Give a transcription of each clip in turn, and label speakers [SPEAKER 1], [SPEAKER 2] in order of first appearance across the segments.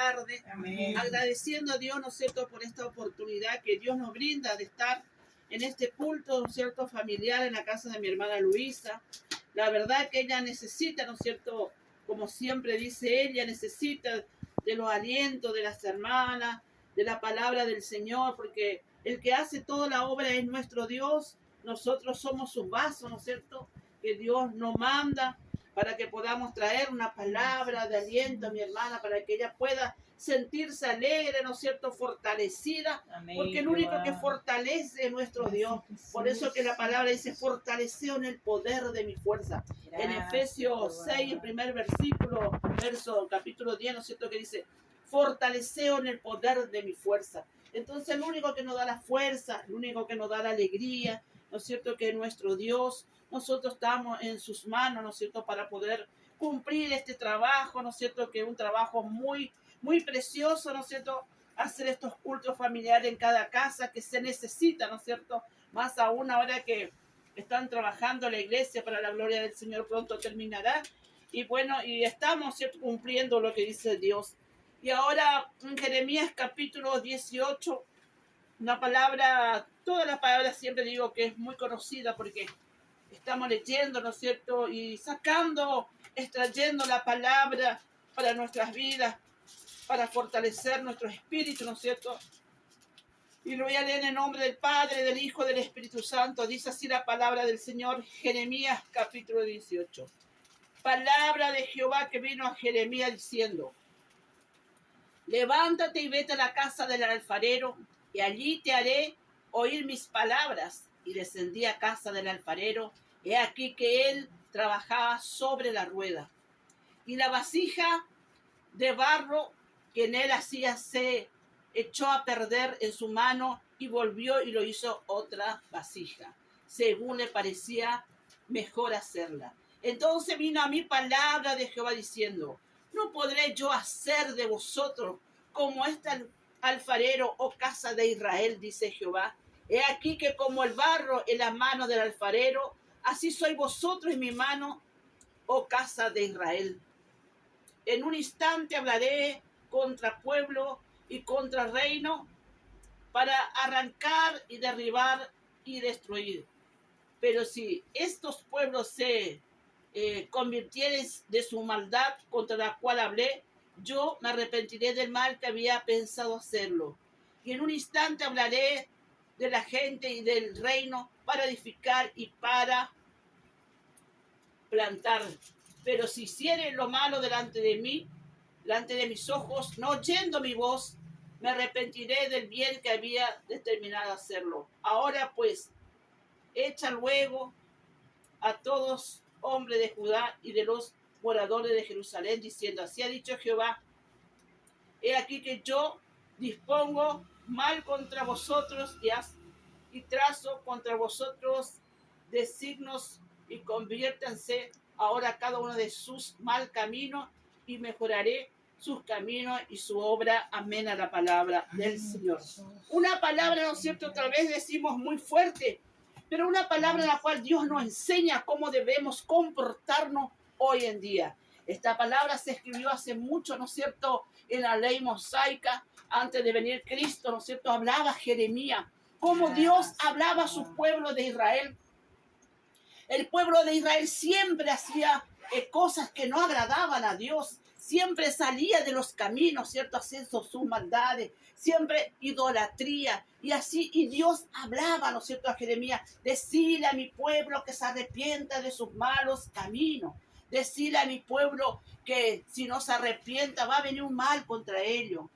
[SPEAKER 1] tarde,
[SPEAKER 2] Amén.
[SPEAKER 1] agradeciendo a Dios, ¿no es cierto?, por esta oportunidad que Dios nos brinda de estar en este culto, ¿no es cierto?, familiar en la casa de mi hermana Luisa. La verdad que ella necesita, ¿no es cierto?, como siempre dice ella, necesita de los alientos de las hermanas, de la palabra del Señor, porque el que hace toda la obra es nuestro Dios. Nosotros somos sus vasos, ¿no es cierto?, que Dios nos manda para que podamos traer una palabra de aliento a mi hermana, para que ella pueda sentirse alegre, ¿no es cierto?, fortalecida,
[SPEAKER 2] Amén,
[SPEAKER 1] porque el único
[SPEAKER 2] Jehová.
[SPEAKER 1] que fortalece es nuestro Dios. Por eso que la palabra dice, fortalecido en el poder de mi fuerza. En
[SPEAKER 2] Gracias,
[SPEAKER 1] Efesios
[SPEAKER 2] Jehová.
[SPEAKER 1] 6, el primer versículo, capítulo 10, ¿no es cierto?, que dice, fortaleceo en el poder de mi fuerza. Entonces el único que nos da la fuerza, el único que nos da la alegría, ¿no es cierto?, que es nuestro Dios. Nosotros estamos en sus manos, ¿no es cierto?, para poder cumplir este trabajo, ¿no es cierto?, que es un trabajo muy, muy precioso, ¿no es cierto?, hacer estos cultos familiares en cada casa que se necesita, ¿no es cierto?, más aún ahora que están trabajando la iglesia para la gloria del Señor, pronto terminará. Y bueno, y estamos, ¿cierto?, cumpliendo lo que dice Dios. Y ahora en Jeremías capítulo 18, una palabra, todas las palabras siempre digo que es muy conocida porque estamos leyendo, ¿no es cierto?, y sacando, extrayendo la palabra para nuestras vidas, para fortalecer nuestro espíritu, ¿no es cierto? Y lo voy a leer en el nombre del Padre, del Hijo, del Espíritu Santo. Dice así la palabra del Señor, Jeremías capítulo 18. Palabra de Jehová que vino a Jeremías diciendo, levántate y vete a la casa del alfarero, y allí te haré oír mis palabras. Y descendí a casa del alfarero, he aquí que él trabajaba sobre la rueda. Y la vasija de barro que en él hacía se echó a perder en su mano y volvió y lo hizo otra vasija, según le parecía mejor hacerla. Entonces vino a mí palabra de Jehová diciendo, ¿no podré yo hacer de vosotros como este alfarero, oh casa de Israel? Dice Jehová. He aquí que como el barro en la mano del alfarero, así sois vosotros en mi mano, oh casa de Israel. En un instante hablaré contra pueblo y contra reino para arrancar y derribar y destruir. Pero si estos pueblos se convirtieren de su maldad contra la cual hablé, yo me arrepentiré del mal que había pensado hacerlo. Y en un instante hablaré de la gente y del reino para edificar y para plantar. Pero si hicieren lo malo delante de mí, delante de mis ojos, no oyendo mi voz, me arrepentiré del bien que había determinado hacerlo. Ahora pues, echa luego a todos hombres de Judá y de los moradores de Jerusalén, diciendo, así ha dicho Jehová, he aquí que yo dispongo mal contra vosotros y trazo contra vosotros designios, y conviértanse ahora cada uno de sus mal caminos y mejoraré sus caminos y su obra. Amén a la palabra del Señor. Una palabra, ¿no es cierto?, tal vez decimos muy fuerte, pero una palabra en la cual Dios nos enseña cómo debemos comportarnos hoy en día. Esta palabra se escribió hace mucho, ¿no es cierto?, en la ley mosaica, antes de venir Cristo, ¿no es cierto?, hablaba Jeremías, cómo Dios hablaba a su pueblo de Israel. El pueblo de Israel siempre hacía cosas que no agradaban a Dios, siempre salía de los caminos, ¿cierto?, haciendo sus maldades, siempre idolatría, y así, y Dios hablaba, ¿no es cierto?, a Jeremías, decirle a mi pueblo que se arrepienta de sus malos caminos, decirle a mi pueblo que si no se arrepienta va a venir un mal contra ellos.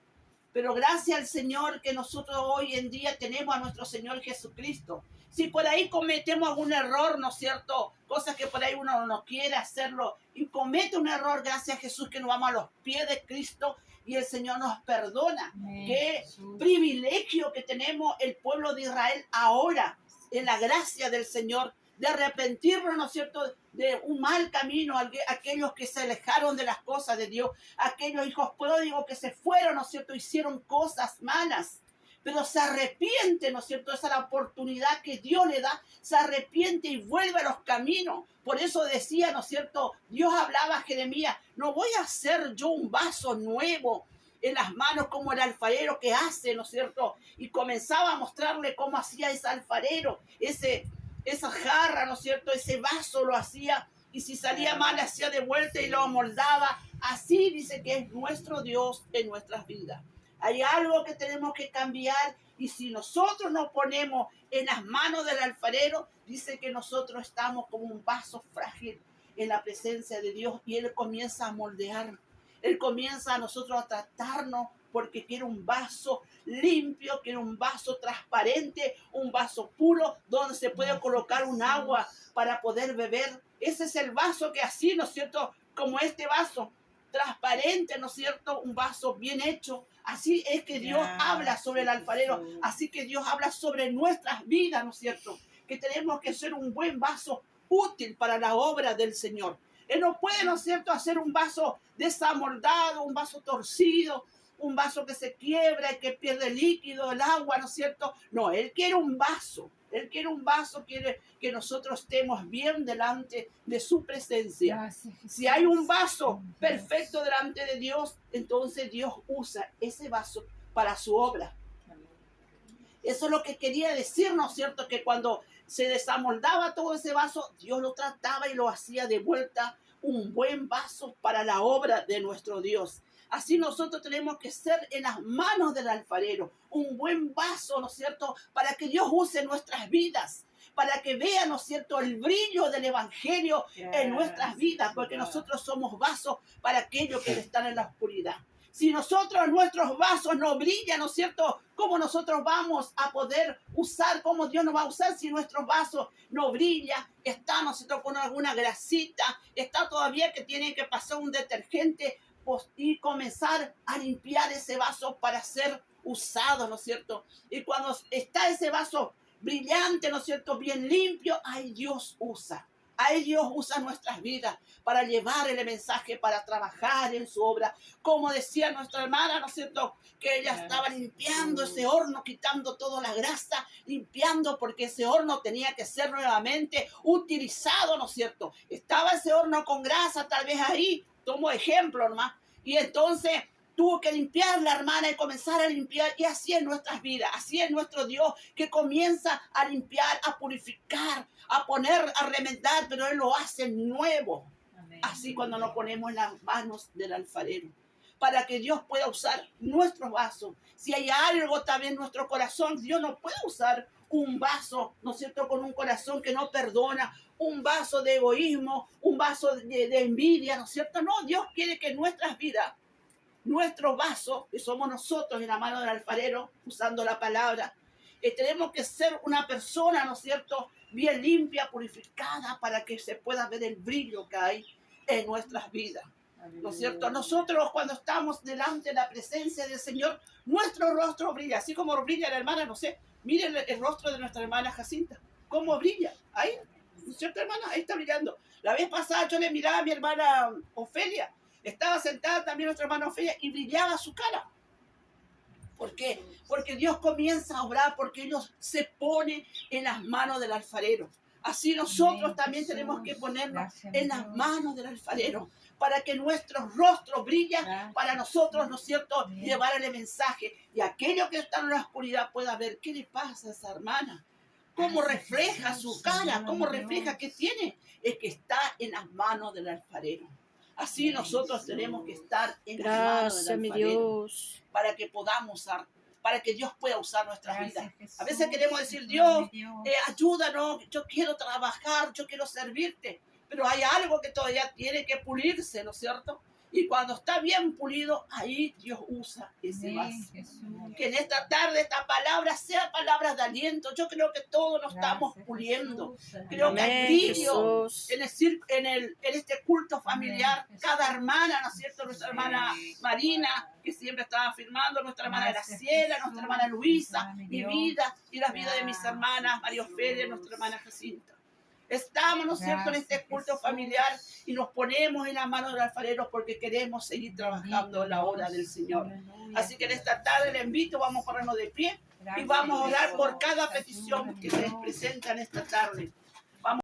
[SPEAKER 1] Pero gracias al Señor que nosotros hoy en día tenemos a nuestro Señor Jesucristo. Si por ahí cometemos algún error, ¿no es cierto?, cosas que por ahí uno no quiere hacerlo y comete un error, gracias a Jesús que nos vamos a los pies de Cristo y el Señor nos perdona. Amén. Qué privilegio que tenemos el pueblo de Israel ahora en la gracia del Señor, de arrepentirnos, ¿no es cierto?, de un mal camino, aquellos que se alejaron de las cosas de Dios, aquellos hijos pródigos que se fueron, ¿no es cierto?, hicieron cosas malas, pero se arrepiente, ¿no es cierto?, esa es la oportunidad que Dios le da, se arrepiente y vuelve a los caminos. Por eso decía, ¿no es cierto?, Dios hablaba a Jeremías, no voy a hacer yo un vaso nuevo en las manos como el alfarero que hace, ¿no es cierto? Y comenzaba a mostrarle cómo hacía ese alfarero, esa jarra, ¿no es cierto? Ese vaso lo hacía, y si salía mal, hacía de vuelta y lo amoldaba. Así dice que es nuestro Dios en nuestras vidas. Hay algo que tenemos que cambiar, y si nosotros nos ponemos en las manos del alfarero, dice que nosotros estamos como un vaso frágil en la presencia de Dios, y Él comienza a moldear. Él comienza a nosotros a tratarnos porque quiere un vaso limpio, quiere un vaso transparente, un vaso puro donde se puede colocar un agua para poder beber. Ese es el vaso que así, ¿no es cierto? Como este vaso transparente, ¿no es cierto? Un vaso bien hecho. Así es que Dios habla sobre el alfarero. Así que Dios habla sobre nuestras vidas, ¿no es cierto? Que tenemos que ser un buen vaso útil para la obra del Señor. Él no puede, ¿no es cierto?, hacer un vaso desamoldado, un vaso torcido, un vaso que se quiebra y que pierde líquido, el agua, ¿no es cierto? No, Él quiere un vaso. Él quiere un vaso, quiere que nosotros estemos bien delante de su presencia. Si hay un vaso perfecto delante de Dios, entonces Dios usa ese vaso para su obra. Eso es lo que quería decir, ¿no es cierto? Que cuando se desamoldaba todo ese vaso, Dios lo trataba y lo hacía de vuelta un buen vaso para la obra de nuestro Dios. Así nosotros tenemos que ser en las manos del alfarero, un buen vaso, ¿no es cierto?, para que Dios use nuestras vidas, para que vea, ¿no es cierto?, el brillo del Evangelio en nuestras vidas, porque nosotros somos vasos para aquellos que están en la oscuridad. Si nosotros, nuestros vasos no brillan, ¿no es cierto?, ¿cómo nosotros vamos a poder usar, cómo Dios nos va a usar si nuestros vasos no brillan? Está, ¿no es cierto?, con alguna grasita, está todavía que tiene que pasar un detergente y comenzar a limpiar ese vaso para ser usado, ¿no es cierto? Y cuando está ese vaso brillante, ¿no es cierto?, bien limpio, ahí Dios usa. Ahí Dios usa nuestras vidas para llevar el mensaje, para trabajar en su obra. Como decía nuestra hermana, ¿no es cierto?, que ella estaba limpiando ese horno, quitando toda la grasa, limpiando porque ese horno tenía que ser nuevamente utilizado, ¿no es cierto? Estaba ese horno con grasa tal vez ahí, tomo ejemplo nomás, y entonces tuvo que limpiar la hermana y comenzar a limpiar, y así es nuestras vidas, así es nuestro Dios, que comienza a limpiar, a purificar, a poner, a remendar, pero Él lo hace nuevo. Amén. Así cuando nos ponemos en las manos del alfarero, para que Dios pueda usar nuestros vasos. Si hay algo también en nuestro corazón, Dios no puede usar un vaso, ¿no es cierto?, con un corazón que no perdona, un vaso de egoísmo, un vaso de envidia, ¿no es cierto? No, Dios quiere que nuestras vidas, nuestro vaso, que somos nosotros en la mano del alfarero, usando la palabra, tenemos que ser una persona, ¿no es cierto?, bien limpia, purificada, para que se pueda ver el brillo que hay en nuestras vidas, ¿no es cierto? Nosotros cuando estamos delante de la presencia del Señor, nuestro rostro brilla, así como brilla la hermana, no sé, miren el rostro de nuestra hermana Jacinta, cómo brilla, ahí, ¿no es cierto, hermana? Ahí está brillando. La vez pasada yo le miraba a mi hermana Ofelia, estaba sentada también nuestra hermana Ofelia y brillaba su cara. ¿Por qué? Porque Dios comienza a obrar, porque Dios se pone en las manos del alfarero. Así nosotros también tenemos que ponernos en las manos del alfarero, para que nuestro rostro brilla, para nosotros, ¿no es cierto?, llevar el mensaje, y aquello que está en la oscuridad pueda ver qué le pasa a esa hermana, cómo refleja su cara, cómo refleja que tiene, es que está en las manos del alfarero. Así nosotros tenemos que estar en las manos del alfarero, para que podamos usar, para que Dios pueda usar nuestras vidas. A veces queremos decir, Dios, ayúdanos, yo quiero trabajar, yo quiero servirte, pero hay algo que todavía tiene que pulirse, ¿no es cierto? Y cuando está bien pulido, ahí Dios usa ese vaso. Que en esta tarde esta palabra sea palabra de aliento. Yo creo que todos nos estamos puliendo. Creo que hay brillo en este culto familiar. Cada hermana, ¿no es cierto? Nuestra hermana Marina, que siempre estaba firmando, nuestra hermana Graciela, nuestra hermana Luisa, mi vida y la vida de mis hermanas, María Ofelia, nuestra hermana Jacinta. Estamos, ¿no es cierto?, en este culto familiar y nos ponemos en la mano del alfarero porque queremos seguir trabajando en la obra del Señor. Así que en esta tarde le invito, vamos a ponernos de pie y vamos a orar por cada petición que se les presenta en esta tarde.